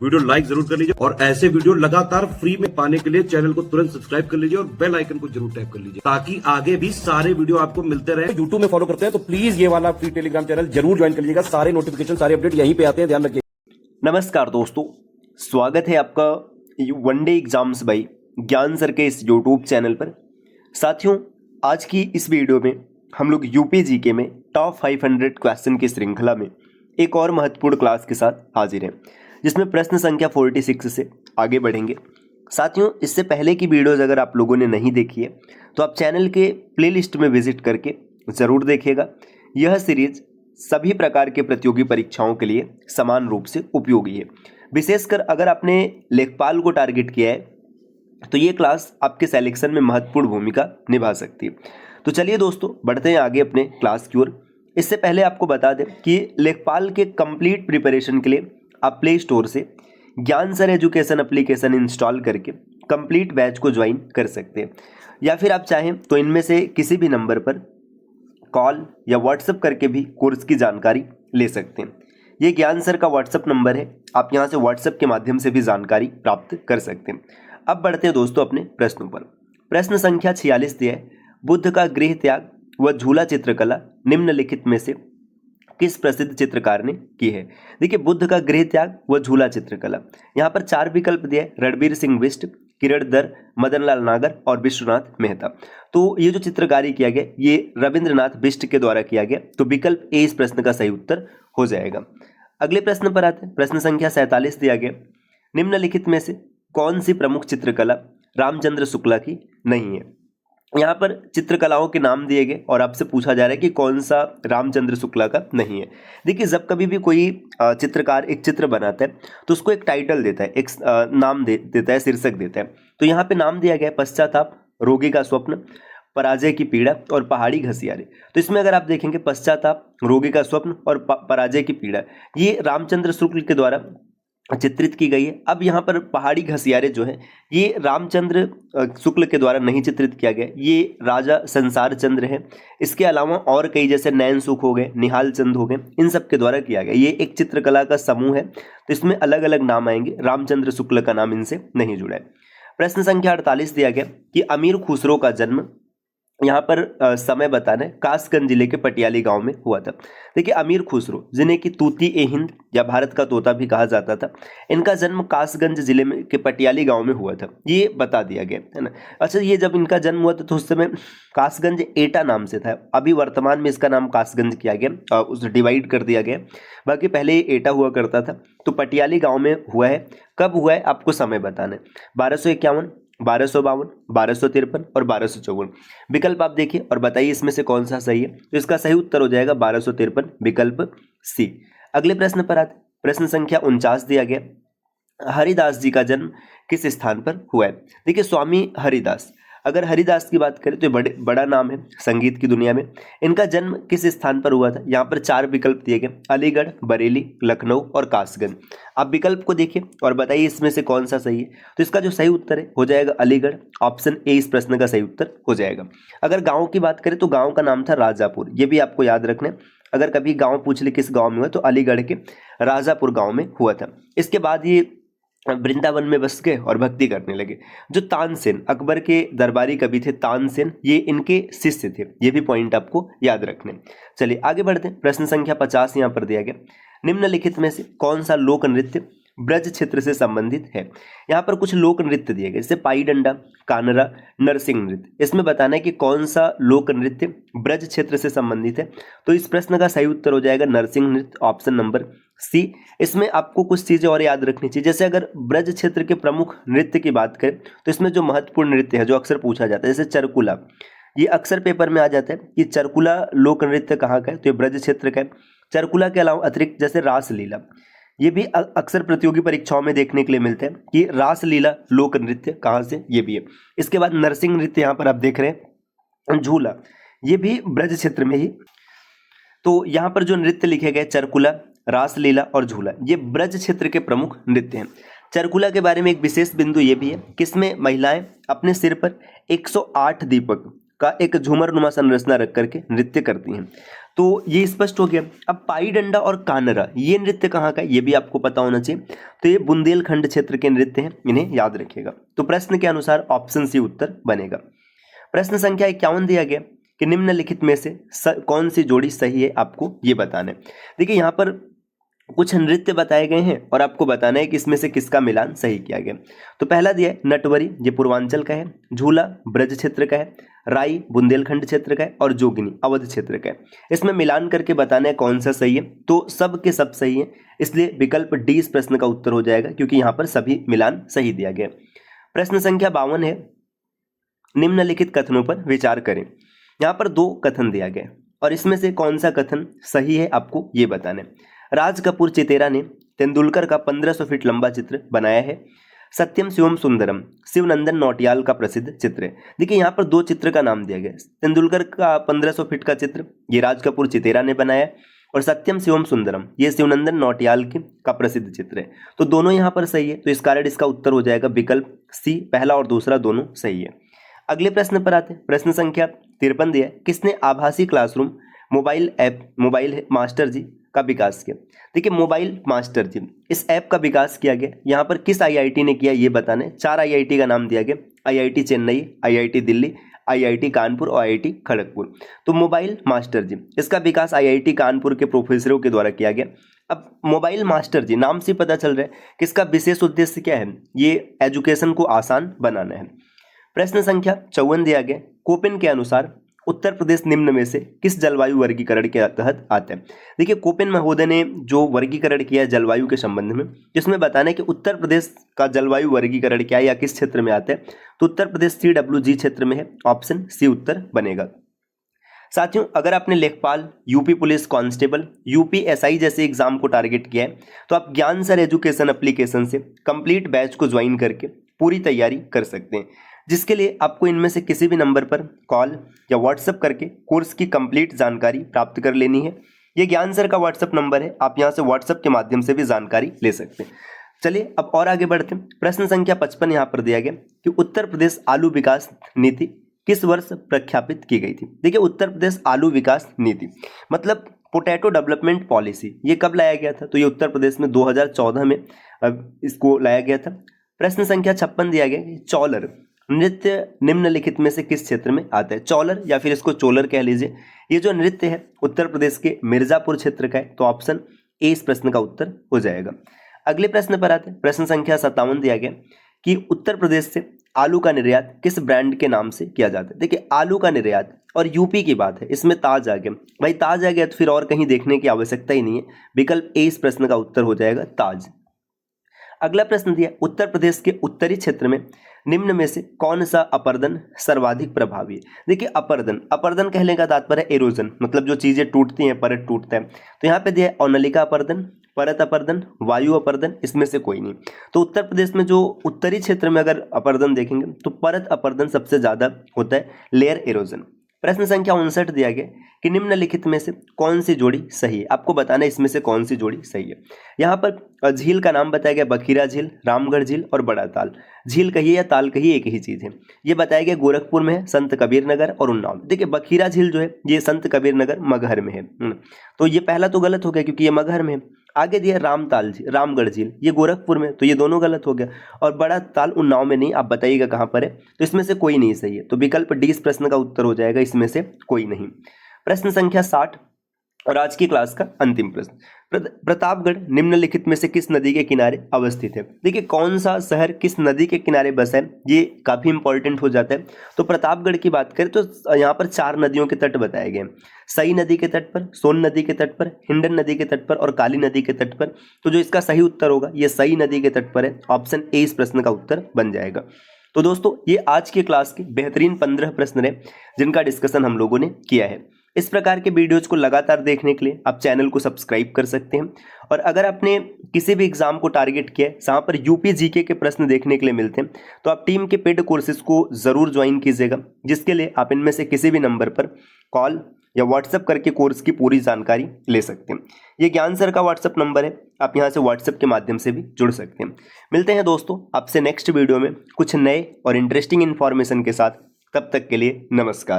Video like जरूर कर लीजिए और ऐसे वीडियो लगातार फ्री में पाने के लिए चैनल को तुरंत सब्सक्राइब कर लीजिए और बेल आइकन को जरूर टैप कर लीजिए ताकि आगे भी सारे वीडियो आपको मिलते रहे। यूट्यूब में फॉलो करते हैं तो प्लीज ये वाला फ्री टेलीग्राम चैनल जरूर ज्वाइन कर लीजिएगा। सारे नोटिफिकेशन सारे अपडेट यहीं पे आते हैं, ध्यान रखिए। नमस्कार दोस्तों, स्वागत है आपका वनडे एग्जाम्स बाई ज्ञान सर के इस यूट्यूब चैनल पर। साथियों, आज की इस वीडियो में हम लोग यूपी जीके में टॉप 500 क्वेश्चन की श्रृंखला में एक और महत्वपूर्ण क्लास के साथ हाजिर हैं, जिसमें प्रश्न संख्या 46 से आगे बढ़ेंगे। साथियों, इससे पहले की वीडियोज़ अगर आप लोगों ने नहीं देखी है तो आप चैनल के प्लेलिस्ट में विजिट करके ज़रूर देखिएगा। यह सीरीज सभी प्रकार के प्रतियोगी परीक्षाओं के लिए समान रूप से उपयोगी है। विशेषकर अगर आपने लेखपाल को टारगेट किया है तो ये क्लास आपके सिलेक्शन में महत्वपूर्ण भूमिका निभा सकती है। तो चलिए दोस्तों, बढ़ते हैं आगे अपने क्लास की ओर। इससे पहले आपको बता दें कि लेखपाल के कंप्लीट प्रिपरेशन के लिए आप प्ले स्टोर से ज्ञान सर एजुकेशन एप्लीकेशन इंस्टॉल करके कंप्लीट बैच को ज्वाइन कर सकते हैं, या फिर आप चाहें तो इनमें से किसी भी नंबर पर कॉल या व्हाट्सएप करके भी कोर्स की जानकारी ले सकते हैं। ये ज्ञान सर का व्हाट्सएप नंबर है, आप यहाँ से व्हाट्सएप के माध्यम से भी जानकारी प्राप्त कर सकते हैं। अब बढ़ते हैं दोस्तों अपने प्रश्नों पर। प्रश्न संख्या 46 दिया है, बुद्ध का गृह त्याग व झूला चित्रकला निम्नलिखित में से किस प्रसिद्ध चित्रकार ने की है। देखिए, बुद्ध का गृह त्याग व झूला चित्रकला, यहाँ पर 4 विकल्प दिया है, रणबीर सिंह बिष्ट, किरण दर, मदन लाल नागर और विश्वनाथ मेहता। तो ये जो चित्रकारी किया गया ये रविंद्रनाथ बिष्ट के द्वारा किया गया, तो विकल्प ए इस प्रश्न का सही उत्तर हो जाएगा। अगले प्रश्न पर आते हैं। प्रश्न संख्या 47 दिया गया, निम्नलिखित में से कौन सी प्रमुख चित्रकला रामचंद्र शुक्ला की नहीं है। यहाँ पर चित्रकलाओं के नाम दिए गए और आपसे पूछा जा रहा है कि कौन सा रामचंद्र शुक्ला का नहीं है। देखिए, जब कभी भी कोई चित्रकार एक चित्र बनाता है तो उसको एक टाइटल देता है, एक नाम देता है, शीर्षक देता है। तो यहाँ पे नाम दिया गया है पश्चाताप, रोगी का स्वप्न, पराजय की पीड़ा और पहाड़ी घसियारे। तो इसमें अगर आप देखेंगे पश्चाताप, रोगी का स्वप्न और पराजय की पीड़ा, ये रामचंद्र शुक्ल के द्वारा चित्रित की गई है। अब यहाँ पर पहाड़ी घसियारे जो है ये रामचंद्र शुक्ल के द्वारा नहीं चित्रित किया गया, ये राजा संसार चंद्र है। इसके अलावा और कई जैसे नैन सुख हो गए, निहाल चंद हो गए, इन सब के द्वारा किया गया। ये एक चित्रकला का समूह है, तो इसमें अलग अलग नाम आएंगे, रामचंद्र शुक्ल का नाम इनसे नहीं जुड़ा है। प्रश्न संख्या 48 दिया गया कि अमीर खुसरो का जन्म, यहाँ पर समय बताना है, कासगंज जिले के पटियाली गांव में हुआ था। देखिए, अमीर खुसरो जिन्हें कि तूती ए हिंद या भारत का तोता भी कहा जाता था, इनका जन्म कासगंज जिले में के पटियाली गांव में हुआ था, ये बता दिया गया है ना। अच्छा, ये जब इनका जन्म हुआ था तो उस समय कासगंज एटा नाम से था, अभी वर्तमान में इसका नाम कासगंज किया गया, उस डिवाइड कर दिया गया। बाकी पहले एटा हुआ करता था। तो पटियाली गाँव में हुआ है। कब हुआ है आपको समय बताना है, 1251, 1252, 1253 और 1254। विकल्प आप देखिए और बताइए इसमें से कौन सा सही है। तो इसका सही उत्तर हो जाएगा 1253, विकल्प सी। अगले प्रश्न पर आते। प्रश्न संख्या 49 दिया गया, हरिदास जी का जन्म किस स्थान पर हुआ है। देखिए, स्वामी हरिदास, अगर हरिदास की बात करें तो बड़ा नाम है संगीत की दुनिया में। इनका जन्म किस स्थान पर हुआ था, यहाँ पर 4 विकल्प दिए गए, अलीगढ़, बरेली, लखनऊ और कासगंज। आप विकल्प को देखिए और बताइए इसमें से कौन सा सही है। तो इसका जो सही उत्तर है हो जाएगा अलीगढ़, ऑप्शन ए इस प्रश्न का सही उत्तर हो जाएगा। अगर गाँव की बात करें तो गाँव का नाम था राजापुर, ये भी आपको याद रखना है। अगर कभी गाँव पूछ ले किस गाँव में हुआ तो अलीगढ़ के राजापुर गाँव में हुआ था। इसके बाद ये वृंदावन में बस गए और भक्ति करने लगे। जो तानसेन, अकबर के दरबारी कवि थे तानसेन, ये इनके शिष्य थे, ये भी पॉइंट आपको याद रखने। चलिए आगे बढ़ते हैं। प्रश्न संख्या 50 यहाँ पर दिया गया, निम्नलिखित में से कौन सा लोक नृत्य ब्रज क्षेत्र से संबंधित है। यहाँ पर कुछ लोक नृत्य दिए गए, जैसे पाई डंडा, कानरा, नरसिंह नृत्य। इसमें बताना है कि कौन सा लोक नृत्य ब्रज क्षेत्र से संबंधित है। तो इस प्रश्न का सही उत्तर हो जाएगा नरसिंह नृत्य, ऑप्शन नंबर सी। इसमें आपको कुछ चीजें और याद रखनी चाहिए, जैसे अगर ब्रज क्षेत्र के प्रमुख नृत्य की बात करें तो इसमें जो महत्वपूर्ण नृत्य है जो अक्सर पूछा जाता है, जैसे चरकुला, ये अक्सर पेपर में आ जाता है कि चरकुला लोक नृत्य कहाँ का है, तो ये ब्रज क्षेत्र का है। चरकुला के अलावा अतिरिक्त जैसे रासलीला, ये भी अक्सर प्रतियोगी परीक्षाओं में देखने के लिए मिलते हैं कि रासलीला लोक नृत्य कहाँ से, ये भी है। इसके बाद नरसिंह नृत्य, यहाँ पर आप देख रहे हैं झूला, ये भी ब्रज क्षेत्र में ही। तो यहाँ पर जो नृत्य लिखे गए चरकुला, रासलीला और झूला, ये ब्रज क्षेत्र के प्रमुख नृत्य हैं। चरकुला के बारे में एक विशेष बिंदु ये भी है कि इसमें महिलाएं अपने सिर पर 108 दीपक का एक झूमर नुमा संरचना रख करके नृत्य करती हैं। तो ये स्पष्ट हो गया। अब पाई डंडा और कानरा ये नृत्य कहाँ का है ये भी आपको पता होना चाहिए। तो ये बुंदेलखंड क्षेत्र के नृत्य हैं, इन्हें याद रखिएगा। तो प्रश्न के अनुसार ऑप्शन सी उत्तर बनेगा। प्रश्न संख्या 51 दिया गया कि निम्नलिखित में से कौन सी जोड़ी सही है, आपको ये बताना है। देखिए यहाँ पर कुछ नृत्य बताए गए हैं और आपको बताना है कि इसमें से किसका मिलान सही किया गया। तो पहला दिया है नटवरी, ये पूर्वांचल का है। झूला ब्रज क्षेत्र का है। राई बुंदेलखंड क्षेत्र का है। और जोगिनी अवध क्षेत्र का है। इसमें मिलान करके बताना है कौन सा सही है। तो सब के सब सही है, इसलिए विकल्प डी इस प्रश्न का उत्तर हो जाएगा, क्योंकि यहाँ पर सभी मिलान सही दिया गया। प्रश्न संख्या 52 है, निम्नलिखित कथनों पर विचार करें। यहाँ पर 2 कथन दिया गया और इसमें से कौन सा कथन सही है, आपको ये बताना है। राज कपूर चितेरा ने तेंदुलकर का 1500 फीट लंबा चित्र बनाया है। सत्यम शिवम सुंदरम शिवनंदन नौटियाल का प्रसिद्ध चित्र है। देखिए यहाँ पर 2 चित्र का नाम दिया गया। तेंदुलकर का 1500 फीट का चित्र ये राज कपूर चितेरा ने बनाया, और सत्यम शिवम सुंदरम ये शिवनंदन नौटियाल का प्रसिद्ध चित्र है। तो दोनों यहाँ पर सही है, तो इस कारण इसका उत्तर हो जाएगा विकल्प सी, पहला और दूसरा दोनों सही है। अगले प्रश्न पर आते हैं। प्रश्न संख्या 53 दिया है, किसने आभासी classroom mobile app mobile master ji का विकास किया। देखिए मोबाइल मास्टर जी इस ऐप का विकास किया गया, यहाँ पर किस आईआईटी ने किया ये बताना है। 4 आईआईटी का नाम दिया गया, IIT Chennai, IIT Delhi, IIT Kanpur और आईआईटी खड़गपुर। तो मोबाइल मास्टर जी इसका विकास आईआईटी कानपुर के प्रोफेसरों के द्वारा किया गया। अब मोबाइल मास्टर जी नाम से पता चल रहा है कि इसका विशेष उद्देश्य क्या है, ये एजुकेशन को आसान बनाना है। प्रश्न संख्या 54 दिया गया, कोपेन के अनुसार उत्तर प्रदेश निम्न में से किस जलवायु वर्गीकरण के तहत आता है। देखिए कोपेन महोदय ने जो वर्गीकरण किया है जलवायु के संबंध में, जिसमें बताना है कि उत्तर प्रदेश का जलवायु वर्गीकरण क्या है या किस क्षेत्र में आता है। तो उत्तर प्रदेश CWG क्षेत्र में है, ऑप्शन सी उत्तर बनेगा। साथियों अगर आपने लेखपाल, यूपी पुलिस कांस्टेबल, UPSI जैसे एग्जाम को टारगेट किया है तो आप ज्ञान सर एजुकेशन एप्लीकेशन से कंप्लीट बैच को ज्वाइन करके पूरी तैयारी कर सकते हैं, जिसके लिए आपको इनमें से किसी भी नंबर पर कॉल या व्हाट्सएप करके कोर्स की कंप्लीट जानकारी प्राप्त कर लेनी है। ये ज्ञान सर का व्हाट्सएप नंबर है, आप यहाँ से व्हाट्सएप के माध्यम से भी जानकारी ले सकते हैं। चलिए अब और आगे बढ़ते हैं। प्रश्न संख्या 55 यहाँ पर दिया गया कि उत्तर प्रदेश आलू विकास नीति किस वर्ष प्रख्यापित की गई थी। देखिए उत्तर प्रदेश आलू विकास नीति मतलब पोटैटो डेवलपमेंट पॉलिसी, ये कब लाया गया था। तो ये उत्तर प्रदेश में 2014 में इसको लाया गया था। प्रश्न संख्या 56 दिया गया कि चौलर नृत्य निम्नलिखित में से किस क्षेत्र में आता है। चौलर या फिर इसको चोलर कह लीजिए, ये जो नृत्य है उत्तर प्रदेश के मिर्जापुर क्षेत्र का है। तो ऑप्शन ए इस प्रश्न का उत्तर हो जाएगा। अगले प्रश्न पर आते हैं। प्रश्न संख्या 57 दिया गया कि उत्तर प्रदेश से आलू का निर्यात किस ब्रांड के नाम से किया जाता है। देखिए आलू का निर्यात और यूपी की बात है, इसमें ताज आ गया। भाई ताज आ गया तो फिर और कहीं देखने की आवश्यकता ही नहीं है, विकल्प ए इस प्रश्न का उत्तर हो जाएगा ताज। अगला प्रश्न दिया उत्तर प्रदेश के उत्तरी क्षेत्र में निम्न में से कौन सा अपर्दन सर्वाधिक प्रभावी है। देखिए अपर्दन कहने का तात्पर्य एरोजन, मतलब जो चीजें टूटती हैं, परत टूटता है। तो यहाँ पे दिया है औनलिका अपर्दन, परत अपर्दन, वायु अपर्दन, इसमें से कोई नहीं। तो उत्तर प्रदेश में जो उत्तरी क्षेत्र में अगर अपर्दन देखेंगे तो परत अपर्दन सबसे ज्यादा होता है, लेयर एरोजन। प्रश्न संख्या 59 दिया गया कि निम्नलिखित में से कौन सी जोड़ी सही है। आपको बताना है इसमें से कौन सी जोड़ी सही है। यहाँ पर झील का नाम बताया गया बखीरा झील, रामगढ़ झील और बड़ा ताल। झील कहिए या ताल कहिए एक ही चीज है। ये बताया गया गोरखपुर में है, संत कबीर नगर और उन्नाव। देखिए बखीरा झील जो है ये संत कबीर नगर मगहर में है। तो ये पहला तो गलत हो गया क्योंकि ये मगहर में है। आगे दिया रामताल झील, रामगढ़ झील, ये गोरखपुर में, तो ये दोनों गलत हो गया। और बड़ा ताल उन्नाव में नहीं, आप बताइएगा कहाँ पर है। तो इसमें से कोई नहीं सही है, तो विकल्प डी इस प्रश्न का उत्तर हो जाएगा, इसमें से कोई नहीं। प्रश्न संख्या 60 और आज की क्लास का अंतिम प्रश्न, प्रतापगढ़ निम्नलिखित में से किस नदी के किनारे अवस्थित है। देखिए कौन सा शहर किस नदी के किनारे बसा है, ये काफी इंपॉर्टेंट हो जाता है। तो प्रतापगढ़ की बात करें तो यहाँ पर 4 नदियों के तट बताए गए, सई नदी के तट पर, सोन नदी के तट पर, हिंडन नदी के तट पर और काली नदी के तट पर। तो जो इसका सही उत्तर होगा ये सई नदी के तट पर है, ऑप्शन ए इस प्रश्न का उत्तर बन जाएगा। तो दोस्तों ये आज की क्लास के बेहतरीन 15 प्रश्न रहे जिनका डिस्कशन हम लोगों ने किया है। इस प्रकार के वीडियोज को लगातार देखने के लिए आप चैनल को सब्सक्राइब कर सकते हैं। और अगर आपने किसी भी एग्जाम को टारगेट किया है जहाँ पर यूपी जीके के प्रश्न देखने के लिए मिलते हैं तो आप टीम के पेड कोर्सेज को ज़रूर ज्वाइन कीजिएगा, जिसके लिए आप इनमें से किसी भी नंबर पर कॉल या व्हाट्सएप करके कोर्स की पूरी जानकारी ले सकते हैं। ये ज्ञान सर का व्हाट्सएप नंबर है, आप यहाँ से व्हाट्सएप के माध्यम से भी जुड़ सकते हैं। मिलते हैं दोस्तों आपसे नेक्स्ट वीडियो में कुछ नए और इंटरेस्टिंग इन्फॉर्मेशन के साथ, तब तक के लिए नमस्कार।